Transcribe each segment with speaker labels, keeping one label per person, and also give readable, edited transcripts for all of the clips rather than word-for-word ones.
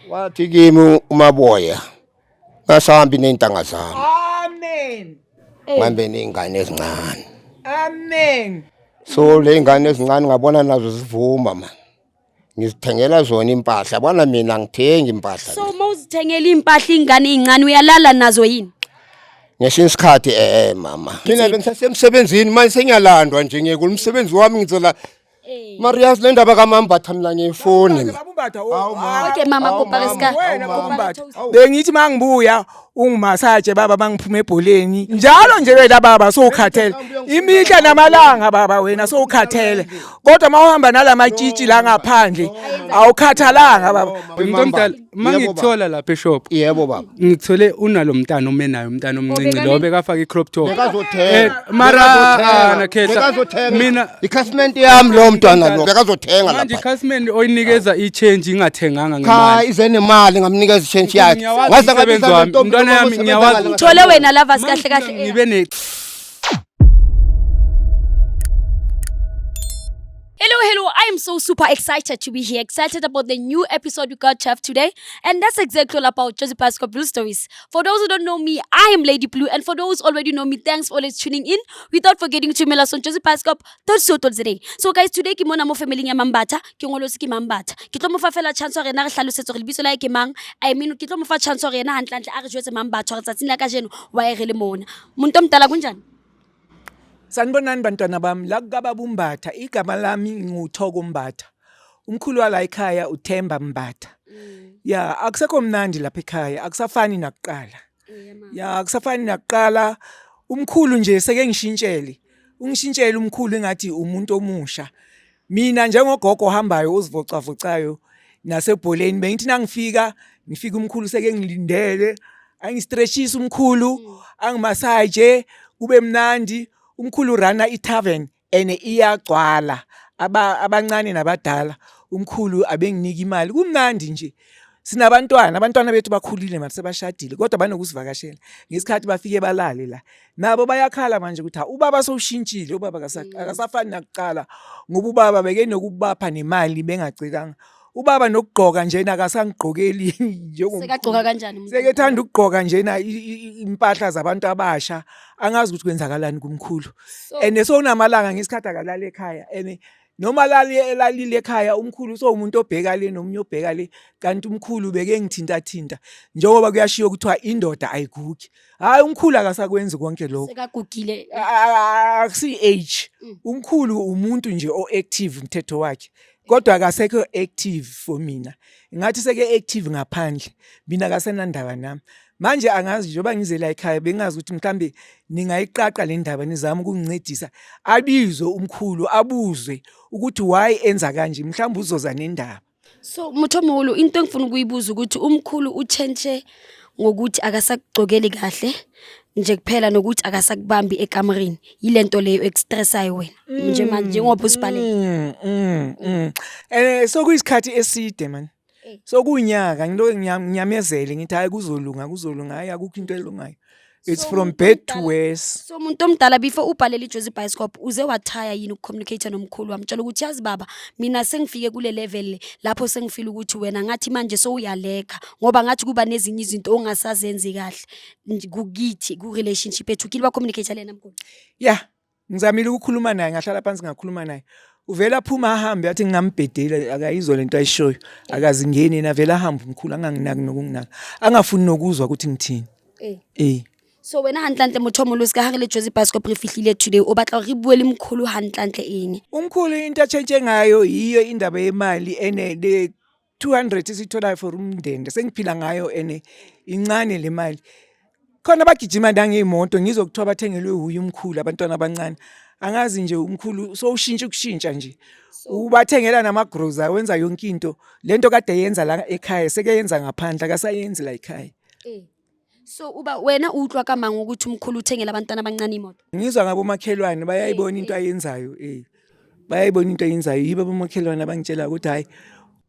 Speaker 1: Wathi kimi uMaboya ngasahambi nezintanga zami.
Speaker 2: Amen.
Speaker 1: Ngihambe nezingane ezincane.
Speaker 2: Amen.
Speaker 1: So le ngane ezincane ngabona nazo zivuma man. Ngizithengela zona impahla. Yabona mina ngithenga impahla.
Speaker 3: So mawuzithengela impahla ingane ezincane uyalala nazo yini?
Speaker 1: Ngesho isikhathi mama. Mina bengisasemsebenzini manje sengiyalandwa nje ngeke umsebenzi wami ngithola Marias le ndaba kaMambatha mina ngiyifoni.
Speaker 3: Okay mama Kopareska.
Speaker 2: Bengithi mangibuya ungimasaje baba mangiphume ebholeni. Njalo nje wena baba sowukhathele. Imihla namalanga baba wena sowukhathele. Kodwa mawuhamba nalamatshitshi la ngaphandle awukhathalanga baba.
Speaker 4: Umuntu omdala mangithola lapha eshop.
Speaker 1: Yebo baba.
Speaker 4: Ngithole unalo mntana omenayo umntana omncinci lo bekafaka icrop top.
Speaker 1: Mara
Speaker 4: nakhetha
Speaker 1: mina ikhasimenti yami lo mntwana lo bekazothenga lapha.
Speaker 4: Manje ikhasimenti oyinikeza i-change ingathenganga
Speaker 1: Cha
Speaker 4: ngemali.
Speaker 1: ize nemali ngamnikeza i-change yakhe.
Speaker 4: Waza ngabenza umntwana yami ngiyawazi.
Speaker 3: Ngithole wena lovers kahle kahle.
Speaker 4: Ngibe ne
Speaker 3: Hello, I am so super excited to be here. Excited about the new episode we got to have today. And that's exactly all about Josie Pascoe Blue Stories. For those who don't know me, I am Lady Blue. And for those already know me, thanks for always tuning in. Without forgetting to mail us on Josie Pascoe today. So guys, today ke mona mo family ya Mambata, ke ngolosi ke Mambata. Ke tlo mo fa fela chance hore na re hlalosetsa re lebitso la ke mang. I mean ke tlo mo fa chance hore na hantlantle a re jwetse Mambata hore tsatsing la ka jeno wa e re le mona. Muntu omdala kunjani?
Speaker 2: Sanibonani bantwana bami la kukababa uMbatha igama lami nguThoko Mbatha. Umkhulu wala ekhaya uThemba Mbatha. Ya akusekho mnandi lapha ekhaya akusafani nakuqala. Ya akusafani nakuqala umkhulu nje seke ngishintshele. Ungishintshele umkhulu engathi umuntu omusha. Mina njengogogo ohambayo uzivocavocayo nasebholeni bengithi nangifika umkhulu seke ngilindele angistretchisa umkhulu angimassage kube mnandi. Umkhulu rana i-tavern ene iyagcwala abancane nabadala umkhulu abenginika imali kumnandi nje abantwana bethu bakhulile manje sebashadile kodwa banokusivakashela ngesikhathi bafike balale la nabo bayakhala manje ukuthi ubaba sowushintshile ubaba akasafani nakuqala ngoba ubaba beke nokubapha nemali bengagcikanga ubaba nokugqoka njena akasangigqokeli njengoba
Speaker 3: Sekagqoka kanjani umuntu?
Speaker 2: Sekethanda ukugqoka njena impahla zabantu abasha angazi ukuthi kwenzakalani kumkhulu ene sonamalanga ngesikhathi akalala ekhaya ene noma elalile ekhaya umkhulu umuntu obheka le nomunye obheka le kanti umkhulu beke ngithinta njengoba kuyashiyo ukuthiwa indoda ayigugi hayi umkhulu akasakwenzi konke lokho
Speaker 3: Sekagugile.
Speaker 2: akusi age umkhulu umuntu nje o-active umthetho wakhe kodwa akasekho active for mina ngathi seke active ngaphandle mina akasenandaba nami manje angazi njengoba ngize la ekhaya bengazi ukuthi mhlambe ningayiqaqa le ndaba nizama ukungincedisa abizwe umkhulu abuzwe ukuthi why enza kanje mhlawumbe uzoza nendaba.
Speaker 3: So Muthomolo into engifuna ukuyibuza ukuthi umkhulu uchenche ngokuthi akasagcokeli kahle nje kuphela nokuthi akasakubambi ekamerini yilento leyo exstressayo wena nje manje njengoba usibhale
Speaker 2: sokuyisikhathi eside man sokunyaka ngilo ngiyamezele ngithi hayi kuzolunga hayi akukho into elungayo it's from bad to worse.
Speaker 3: So umuntu omdala before ubhalele iJosie Pascoe uze wathaya yini ukucommunicate nomkhulu wamtshela ukuthi yazi baba mina sengifike kule level lapho sengifila ukuthi wena ngathi manje so uyaleka ngoba ngathi kuba nezinye izinto ongasazenzi kahle kukithi ku relationship ethu kile ba communicate lena mkhulu.
Speaker 2: Yeah ngizamile ukukhuluma naye ngahlala phansi ngakhuluma naye uvela aphuma ahambe athi ngingambhedela akayizwa lento ayishoyo akazingeni yena vela ahamba umkhulu anganginaki nokunginaka angafuni nokuzwa ukuthi ngithini.
Speaker 3: So wena hantlantle Muthomolo ska ha re le Josie Pascoe briefly today o batla re bue le mkhulu hantlantle ene.
Speaker 2: Umkhulu into atshentshe ngayo yiyo indaba yemali ene le 200 isithola for umndende sengiphila ngayo ene incane le mali khona bagijima ngiyimoto ngizokuthiwa bathengelwe huye umkhulu abantwana abancane angazi nje umkhulu so ushintsha nje ubathengela namagroza wenza yonke into lento kade yenza la ekhaya sekeyenza ngaphandle akasayenzi la ekhaya.
Speaker 3: So uba wena uhlwa kamanga ukuthi umkhulu uthengela abantwana abancane imoto.
Speaker 2: Ngizwa ngabo makhelwane bayayibona into ayenzayo bayayibona into ayenzayo yibo bomakhelwane abangitshela ukuthi hayi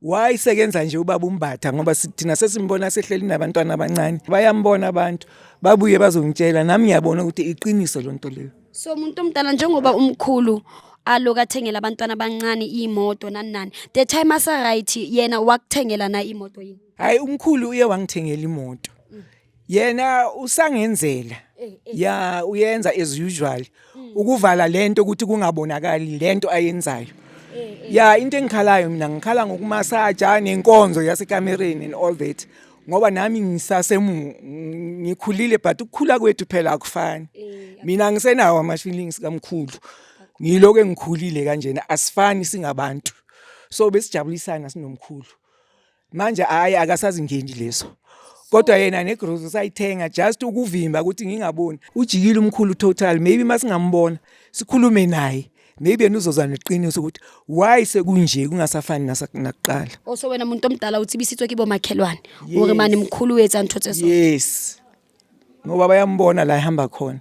Speaker 2: why sekenza nje ubaba uMbatha ngoba thina sesimbona sehleli nabantwana abancane bayambona abantu babuye bazongitshela nami ngiyabona ukuthi iqiniso lonto leyo.
Speaker 3: So umuntu omdala njengoba umkhulu aloku athengela abantwana abancane imoto nani. The time asa right yena wakuthengela na imoto yini?
Speaker 2: Hayi umkhulu uye wangithengela imoto. Yena usangenzela. Ya uyenza as usual. Ukuvala lento ukuthi kungabonakali lento ayenzayo. Ya into engikhalayo mina ngikhala ngokumasaja nenkonzo yasekamereni and all that. Ngoba nami ngikhulile but ukukhula kwethu phela akufani. Mina ngisenawo ama feelings kamkhulu. Ngiloko engikhulile kanjena asifani singabantu. So besijabulisana sinomkhulu. Manje hayi akasazi ngenji leso. Kodwa yena negrocery sayithenga just ukuvimba ukuthi ngingaboni. Ujikile umkhulu total maybe masingambona sikhulume naye. Maybe uzoza neqiniso ukuthi why sekunje kungasafani nakuqala.
Speaker 3: Also wena umuntu omdala uthi bisitswe kibo makhelwane. Uri mani mkhulu wethu anthothe so.
Speaker 2: Yes. Ngoba bayambona la ehamba khona.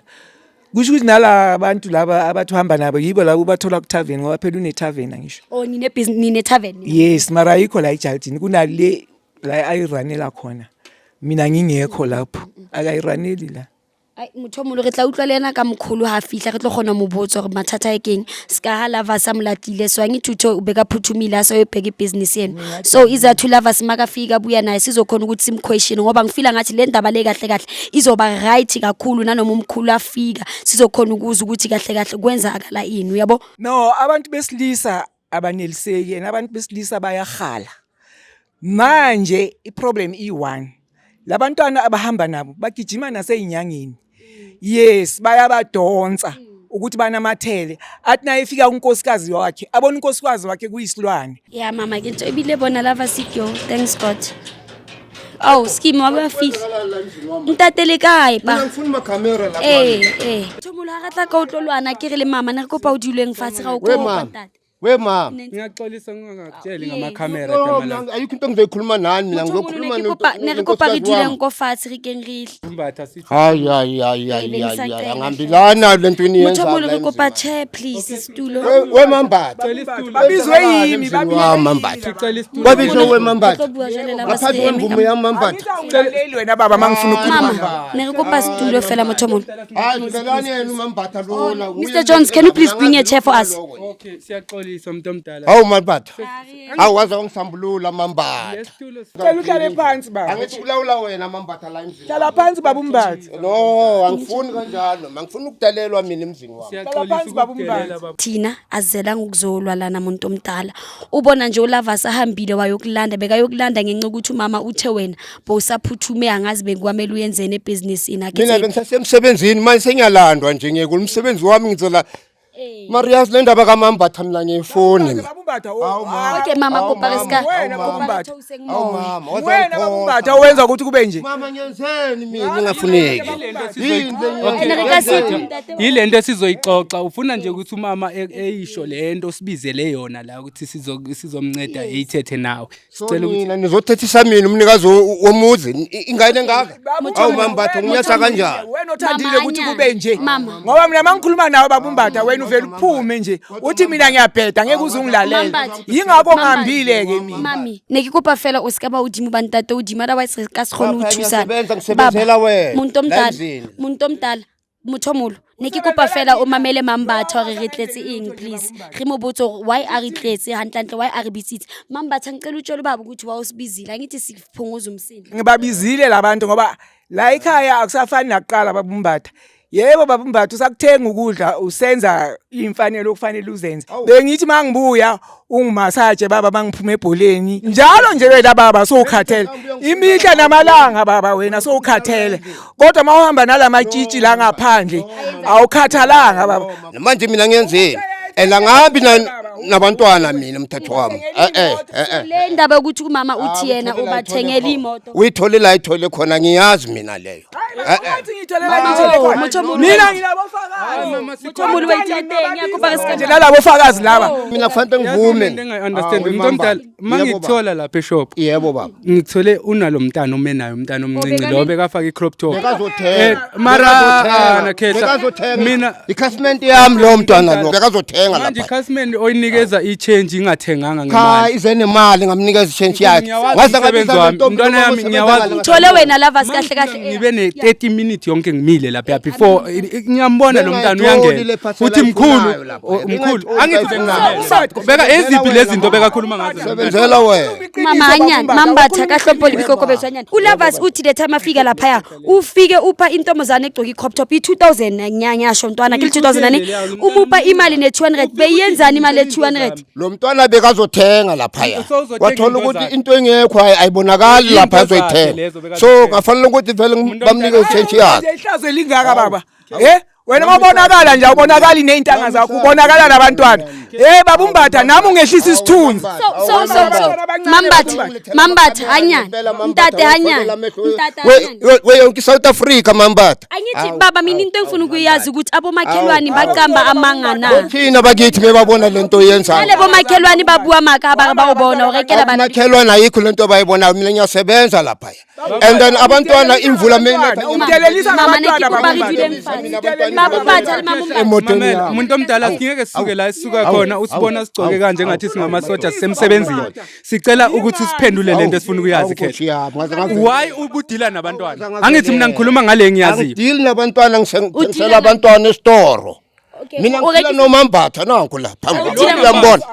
Speaker 2: Kusho ukuthi nala abantu laba abathi hamba nabo yibo labo bathola ku tavern ngoba phela une tavern ngisho.
Speaker 3: Oh nine business nine tavern.
Speaker 2: Yes, mara ayikho la eJaltini kunale la ayiranela khona. Mina ngingekho lapho. Akayiraneli la.
Speaker 3: Ai Mothomulo re tla utlwa le yena ka mkhulu ha fihla re tlo gona mo botso gore mathata ekeng ska ha lava samlatile so angithutho ubeka phuthumile aso yebheka business yena so iza to lava simakafika buya naye sizokhona ukuthi sim question ngoba ngifila ngathi le ndaba le kahle kahle izoba right kakhulu nanoma umkhulu afika sizokhona ukuza ukuthi kahle kahle kwenzakala ini uyabo.
Speaker 2: No abantu besilisa abaneliseki and abantu besilisa bayakhala. Manje iproblem i1 labantwana abahamba nabo bagijima naseyinyangeni. Yes bayabadonsa ukuthi banamathele athi naye efika unkosikazi wakhe abona unkosikazi wakhe kuyisilwane.
Speaker 3: Yeah mama ke nto ebile bona lava sikyo thanks God. Oh scheme wabafihla ntatele kae ba
Speaker 1: ngifuna makamera lapha.
Speaker 3: Mothomulo ha ratla ka utlolwana ke re le mama ne re kopa o dilweng fatshe ga o
Speaker 1: We
Speaker 3: ko
Speaker 1: mama.
Speaker 3: ntata.
Speaker 1: We mama.
Speaker 4: Ngiyaxolisa ngingakutsheli ngamakhamera Tamalanga.
Speaker 1: Ayikho into engizoyikhuluma nani mina ngizokhuluma
Speaker 3: Ne re kopa re dileng ko fatshe re keng re ihle.
Speaker 4: Umbatha sithi
Speaker 1: hayi angambilana lento yenza.
Speaker 3: Mothomulo re kopa chair please isitulo.
Speaker 1: We mambatha.
Speaker 2: Babizwe yimi
Speaker 1: mambatha.
Speaker 4: sicela isitulo.
Speaker 1: Babizwe we mambatha.
Speaker 3: Tlo bua jwale la
Speaker 1: Ngaphathi kwemvumo yami mambatha.
Speaker 2: Ngicela wena baba mangifuna ukukhuluma.
Speaker 3: Mama ne re kopa isitulo fela Mothomulo.
Speaker 1: Hayi ngelani yena mambatha lona.
Speaker 3: Mr Jones can you please bring a chair for us?
Speaker 4: Okay siyaxolisa umuntu omdala.
Speaker 1: Hawu mambatha. Hawu waza ungisambulula mambatha.
Speaker 4: Lesitulo
Speaker 2: Cela uhlale phansi baba.
Speaker 1: Angithi kulawula wena mambatha la emzini.
Speaker 2: Hlala phansi baba umbathi.
Speaker 1: No angifuni kanjalo mangifuna ukudalelwa mina emzini wami.
Speaker 4: siyaxolisa ukudelela baba.
Speaker 3: Thina azela ngokuzolwa lana umuntu omdala ubona nje ulava sahambile wayokulanda bekayokulanda ngenxa ukuthi umama uthe wena bowusaphuthume angazi bekwamela uyenzene ebusinessini akhe.
Speaker 1: Mina bengisasemsebenzini manje sengiyalandwa nje ngeke umsebenzi wami ngizela Marias le ndaba kaMambatha mina ngefoni.
Speaker 2: Baba umbatha
Speaker 3: Okay mama kopareska.
Speaker 2: wena baba umbatha.
Speaker 1: Awu mama
Speaker 2: Wena baba umbatha owenza ukuthi kube nje.
Speaker 1: Mama ngiyenzeni mina ngingafuneki.
Speaker 4: Yilento esizoyixoxa ufuna nje ukuthi umama eyisho lento sibizele yona la ukuthi sizomnceda eyithethe nawe. Sicela ukuthi
Speaker 1: Mina nizothethisa mina umnikazi womuzi ingane engaka. Awu Mambatha ngiyatha kanjani?
Speaker 2: Wena othandile ukuthi kube nje.
Speaker 3: Mama.
Speaker 2: Ngoba mina mangikhuluma nawe baba umbatha wena uvela uphume nje. Uthi mina ngiyabheda ngeke uze ungilalela. Yingakho ngihambile ke mina.
Speaker 3: Mami ne ke kopa fela o ska ba udimo ba ntate udimo otherwise ka se khone ho thusa.
Speaker 1: Ngisebenzela wena.
Speaker 3: Muntu omdala Mothomulo ne ke kopa fela o mamele Mambatha re tletse eng please re mo botso why are re tletse hantlantle why are bitsitse Mambatha ngicela utshela baba ukuthi wa usibizile angithi siphunguza umsindi.
Speaker 2: Ngibabizile labantu ngoba la ekhaya akusafani nakuqala baba umbatha. Yebo baba umbatha usakuthenga ukudla usenza imfanelo okufanele uzenze. Bengithi mangibuya ungimasaje baba bangiphume ebholeni. Njalo nje wena baba sowukhathele. Imihla namalanga baba wena sowukhathele. Kodwa mawuhamba nalamatshitshi la ngaphandle awukhathalanga baba.
Speaker 1: Manje mina ngiyenzeni? Elangabi nabantwana mina umthetho wami.
Speaker 3: Le ndaba ukuthi umama uthi yena ubathengela imoto.
Speaker 1: Uyithole la ithole khona ngiyazi mina leyo.
Speaker 2: Ngathi ngitholela mina nginabofakazi.
Speaker 3: Mothomulo wayithethe ngiyakopa
Speaker 2: Nje nalabofakazi laba.
Speaker 1: Mina kufanele ngivume.
Speaker 4: understand umuntu omdala mangithola lapha eshop.
Speaker 1: Yebo baba.
Speaker 4: Ngithole unalo mntana omenayo umntana omncinci lo bekafaka icrop top.
Speaker 1: Bekazothenga.
Speaker 4: Mara nakhetha mina
Speaker 1: ikhasimenti yami lo mntwana lo bekazothenga
Speaker 4: manje
Speaker 1: lapha.
Speaker 4: ikhasimende oyinikeza i-change ingathenganga
Speaker 1: Cha
Speaker 4: ngemali.
Speaker 1: ize nemali ngamnikeza i-change yakhe.
Speaker 4: Umsebenzi wami umntwana yami ngiyawazi
Speaker 3: Uthole wena lava kahle kahle.
Speaker 4: ngibe 30 minutes yonke ngimile lapha before ngiyambona lo mntana uyangena uthi mkhulu angithi beka eziphi lezi zinto bekakhuluma ngazo
Speaker 1: sebenzela wena
Speaker 3: Mama anyani mambatha kahlompo libikoko bezwanyana ulavas uthi the time afika lapha ufike upha intombazane egcoka i-crop top i2000 nyanyasho ntwana kile 2000 umupa imali ne200 beyenzani imali ne200
Speaker 1: lo mntwana bekazothenga lapha wathola ukuthi into engekho ayibonakali lapha azoyithenga so ngafanele ukuthi vele bamnike utshentshe yakhe
Speaker 2: ihlazo lingaka baba wena mabonakala nje ubonakali neintanga zakho ubonakala nabantwana baba umbatha nami ungehlisa isithunzi
Speaker 3: so mambatha anyani mtate anyani
Speaker 1: we yonke South Africa mambatha
Speaker 3: angithi baba mina into engifuna ukuyazi ukuthi abomakhelwane baqamba amangana
Speaker 1: thina bakithi mebabona lento yenzayo
Speaker 3: lebo makhelwane babuwa makaba bawubona urekela bana
Speaker 1: makhelwane ayikho lento bayibona mina ngiyasebenza lapha and then abantwana imvula mina
Speaker 2: umdelelisa abantwana
Speaker 4: umuntu omdala singeke sisuke la sisuka khona usibona sigcoke kanje ngathi singamasoja sisemsebenzini sicela ukuthi usiphendule lento esifuna ukuyazi khetha why ubudila nabantwana angithi mina ngikhuluma ngale ngiyazi
Speaker 1: ngidili nabantwana ngisela abantwana esitoro mina ngila nomambatha nanku lapha uyambona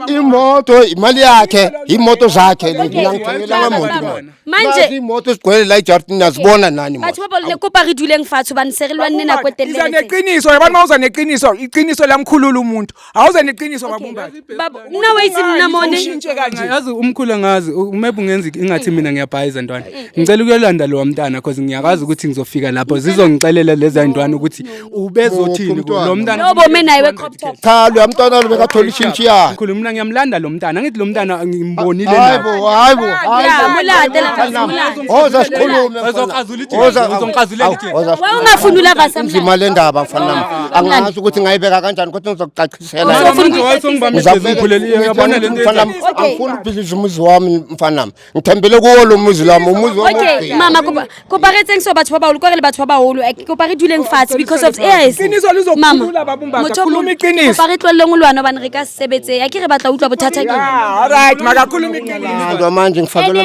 Speaker 1: imoto imali yakhe imoto zakhe ngiyangithengela ngemoto
Speaker 3: manje
Speaker 1: imoto sigcwele la eJartin nazibona nani
Speaker 3: batho ba le kopa re dileng fatsho banisegelwane nena kwetelele
Speaker 2: iza neqiniso yabona mawuza neqiniso iqiniso lamkhulula umuntu awuza neqiniso babumba
Speaker 3: baba nawe izimna mone
Speaker 4: yazi umkhulu ngazi maybe ungenza ingathi mina ngiyabhayiza ntwana ngicela ukuyolanda lo mntana because ngiyakazi ukuthi ngizofika lapho zizongixelela lezi ntwana ukuthi ubezothini lo mntana
Speaker 3: lobo mina iwe crop top
Speaker 1: cha lo mntana lo bekathola ishintshi yakhe
Speaker 4: mkhulu mina ngiyamlanda lo mntana ngithi lo mntana ngimbonile
Speaker 1: hayibo
Speaker 3: mulade
Speaker 1: oza sikhulume
Speaker 4: uzongiqazulela
Speaker 3: wawungafuna ulava samla
Speaker 1: imali endaba mfana nami angazi ukuthi ngayibeka kanjani kodwa ngizokucacisela
Speaker 4: yabona lento
Speaker 1: mfana nami angifuni ubhiliza umuzi wami mfana nami ngithembele kuwo lo muzi lami umuzi wami
Speaker 3: okay mama kopa re tseng so batho ba baholo kwa le batho ba baholo kopa re dileng fatshe because of
Speaker 2: iqiniso lizokukhulula babumba khuluma iqiniso
Speaker 3: kopa re tloleng ulwana bana re ka sebetse ya ke re batla utlwa bothata ke
Speaker 2: alright makakhuluma iqiniso
Speaker 1: ndo manje ngifakela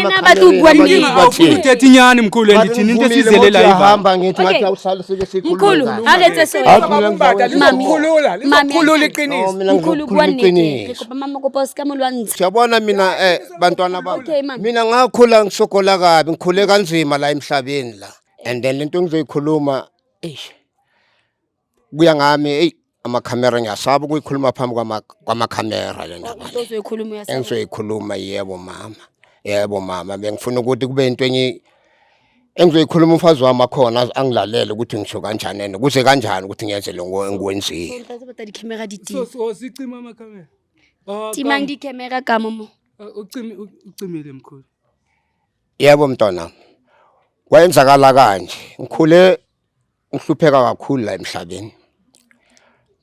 Speaker 4: uthethe inyani mkhulu endithini into esizelela
Speaker 1: ihamba ngithi ngathi awusale sike sikhuluma
Speaker 3: mkhulu aretse so
Speaker 2: babumba lizokukhulula iqiniso
Speaker 1: mina
Speaker 3: mkhulu
Speaker 1: ngikhuluma
Speaker 3: kopa mama kopa sikamulwanza
Speaker 1: siyabona mina bantwana bami
Speaker 3: Okay, mama.
Speaker 1: mina ngakhula ngisogola kabi ngikhule kanzima la emhlabeni la and then lento ngizoyikhuluma kuya ngami amakhamera ngiyasaba ukuyikhuluma phambi kwamakhamera le ndaba
Speaker 3: uzoyikhuluma uyasaba
Speaker 1: engizoyikhuluma yebo mama bengifuna ukuthi kube into engizoyikhuluma umfazi wami akhona angilalele ukuthi ngisho kanjani kuze kanjani ukuthi ngiyenze lo ngwenzile
Speaker 3: ngizobata di camera di
Speaker 4: so sicima amakhamera
Speaker 3: timang di camera ka momo
Speaker 4: ucimile mkhulu
Speaker 1: yebo mntwana kwayenzakala kanje ngikhule ngihlupheka kakhulu la emhlabeni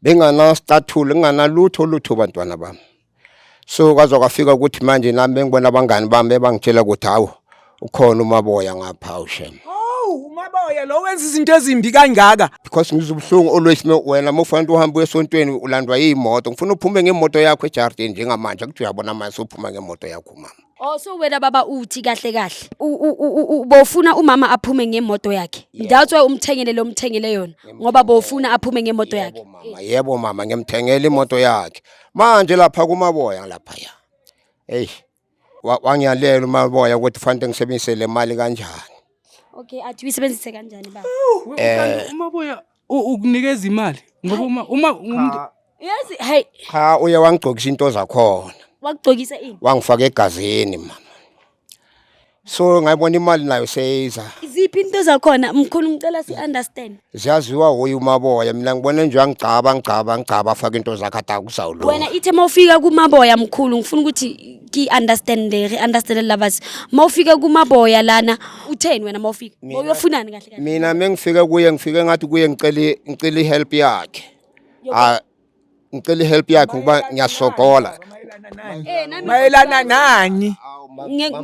Speaker 1: bengana statule nginganalutho bantwana bami so kwaze kwafika ukuthi manje nami bengibona abangani bami bebangitshela ukuthi hawo ukhona umaboya ngapha ushem
Speaker 2: umaboya lo wenza izinto ezimbi kangaka
Speaker 1: because ngizubhlungu always wena mawufanele uhambe esontweni ulandwa yimoto ngifuna uphume ngemoto yakho eJartin njengamanje akuthi uyabona manje uphuma ngemoto yakho mama
Speaker 3: so wena baba uthi kahle bofuna umama aphume ngemoto yakhe that's why umthengele yona ngoba bofuna aphume ngemoto yakhe
Speaker 1: yebo mama ngimthengele imoto yakhe manje lapha kumaboya lapha wangiyalela umaboya ukuthi fanele ngisebenzise le mali kanjani
Speaker 3: okay athi uyisebenzise kanjani baba
Speaker 4: umaboya ukunikeza imali ngoba uma
Speaker 3: yazi hey
Speaker 1: cha uye wangigcokisa into zakhona
Speaker 3: wakugcokisa ini
Speaker 1: wangifaka egazini mama so ngayibona imali nayo seyiza
Speaker 3: iziphi into zakhona mkhulu ngicela si understand
Speaker 1: ziyaziwa hoyi umaboya mina ngibone nje angicaba afaka into zakhe atakuzawulo
Speaker 3: wena ithe mawufika kumaboya mkhulu ngifuna ukuthi understand lovers mawufika kumaboya lana utheni wena mawufika uyofunani kahle
Speaker 1: mina mengifike ngifike ngathi kuye ngicela ihelp yakhe ngicela ihelp yakhe ngoba ngiyasogola
Speaker 2: mayelana nani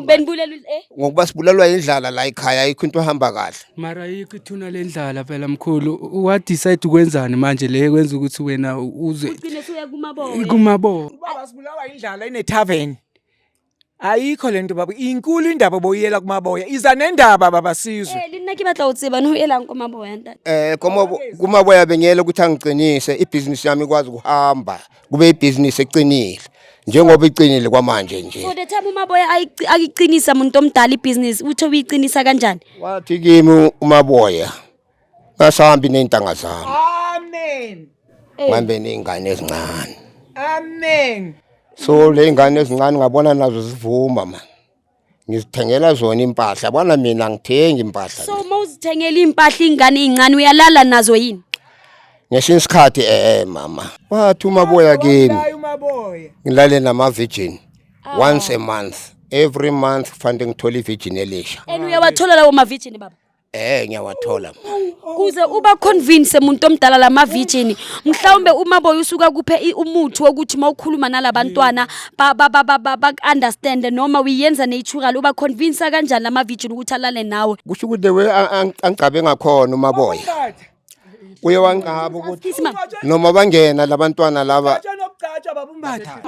Speaker 3: benbulela
Speaker 1: ngokuba sibulalwa indlala la ekhaya ayikho into ehamba kahle
Speaker 4: mara yikho ithuna lendlala phela mkhulu wa decide ukwenzani manje le kwenza ukuthi wena uze
Speaker 3: ugcine suya kumaboya
Speaker 4: kumabo
Speaker 2: baba sibulawa indlala ine tavern ayikho lento baba inkulu indaba boyela kumaboya iza nendaba baba sizwe
Speaker 3: le nna ke batla ho tseba no elang kwa maboya ntate
Speaker 1: kumaboya bengiyele ukuthi angiqinise ibhizinisi yami ikwazi ukuhamba kube ibhizinisi eqinile njengoba iqinile kwamanje nje.
Speaker 3: so the time umaboya akiqinisa umuntu omdala ibhizinisi utho uyiqinisa kanjani
Speaker 1: Wathi kimi umaboya ngasahambi nezintanga zami
Speaker 2: amen
Speaker 1: ngihambe nezingane ezincane
Speaker 2: amen
Speaker 1: so le ngane ezincane ngabona nazo zivuma man ngizithengela zona impahla yabona mina ngithenga impahla
Speaker 3: so mawuzithengela impahla ingane ezincane uyalala nazo yini
Speaker 1: ngesinye isikhathi mama wathi umaboya kimi ngilale nama virgin once a month every month kufanele ngithole ivirgin elisha
Speaker 3: and uyawathola lawo ma-virgin baba
Speaker 1: ngiyawathola
Speaker 3: kuze uba convince umuntu omdala lama virgin mhlawumbe umaboya usuka kuphe umuthi wokuthi mawukhuluma nalabantwana ba understand noma uyenza natural uba convince kanjani lama virgin ukuthi alale nawe
Speaker 1: kusho ukuthi we angicabe ngakhona umaboya uye wangicaba ukuthi noma bangena labantwana laba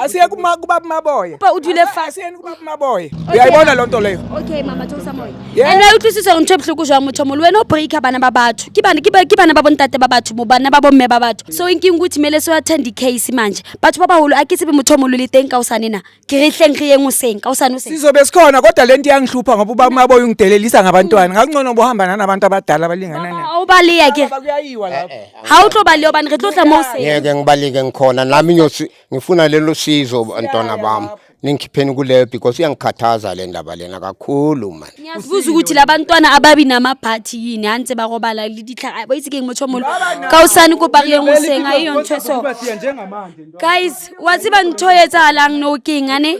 Speaker 2: asiye kuba maboya
Speaker 3: udlule fast
Speaker 2: asiyeni kuba maboya uyayibona lonto leyo
Speaker 3: okay mama thosa moya and uyayitlisisa ngithe buhlungu jwa muthomo wena obreak abana babathu kibana babontate babathu bobana babomme babathu so inkinga ukuthi mele so attend case manje bathu babaholo akithibe muthomo lo liteng ka usane na ke rehleng re yeng useng ka usane useng
Speaker 2: sizobe sikhona kodwa lento iyangihlupha ngoba uba maboya ungidelelisa ngabantwana ngakungcono bohamba nabantu abadala abalingana nayo
Speaker 3: awubaliya ke
Speaker 2: kuyayiwa lapho
Speaker 3: ha utlo baliyo bani re tlotla mo useng
Speaker 1: ngeke ngibalike ngikhona nami nyosi ngifuna lelo sizo bantwana bami ningikhipheni kuleyo because iyangikhathaza le ndaba lena kakhulu man
Speaker 3: ngiyazibuza ukuthi labantwana ababi namabhathi yini hanse barobala lidihla bayitsike ngimothomo ka usane ko pariye ngoseng ayiyo ntweso guys wathi ba ntho etsa lang no king ane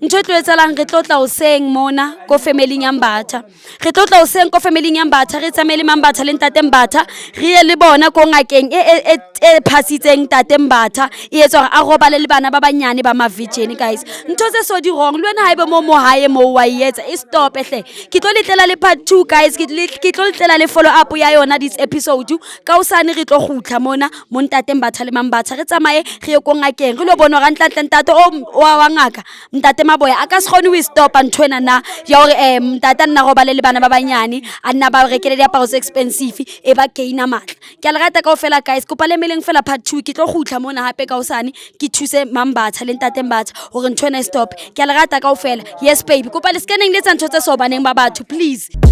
Speaker 3: ntho tlo etsa lang re tlotla useng mona ko family nyambatha re tlotla useng ko family nyambatha re tsamele mambatha le ntate mbatha re ye le bona ko ngakeng e phasitseng ntate mbatha e etsa a robale le bana ba banyane ba ma virgin guys ntho tse so di wrong le wena haebe mo hae mo wa yetsa e stop ehle ke tlo letlela le part 2 guys ke tlo letlela le follow up ya yona this episode ka usane re tlo gutla mona mo ntate mbatha le mambatha re tsamaye re ye ko ngakeng re lo bona ga ntlantle ntate o wa ngaka ntate maboya aka se gone we stop ntwena na ya hore ntate nna go bale le bana ba banyane a nna ba rekele diaparo tse expensive e ba gaina matla ke a le rata ka ofela guys kopa le meleng fela part 2 ke tlo gutla mona hape ka usane ke thuse mambatha le ntate mbatha hore ntwena stop ke a le rata ka ofela yes baby kopa le scanning letsa ntho tse so baneng ba batho please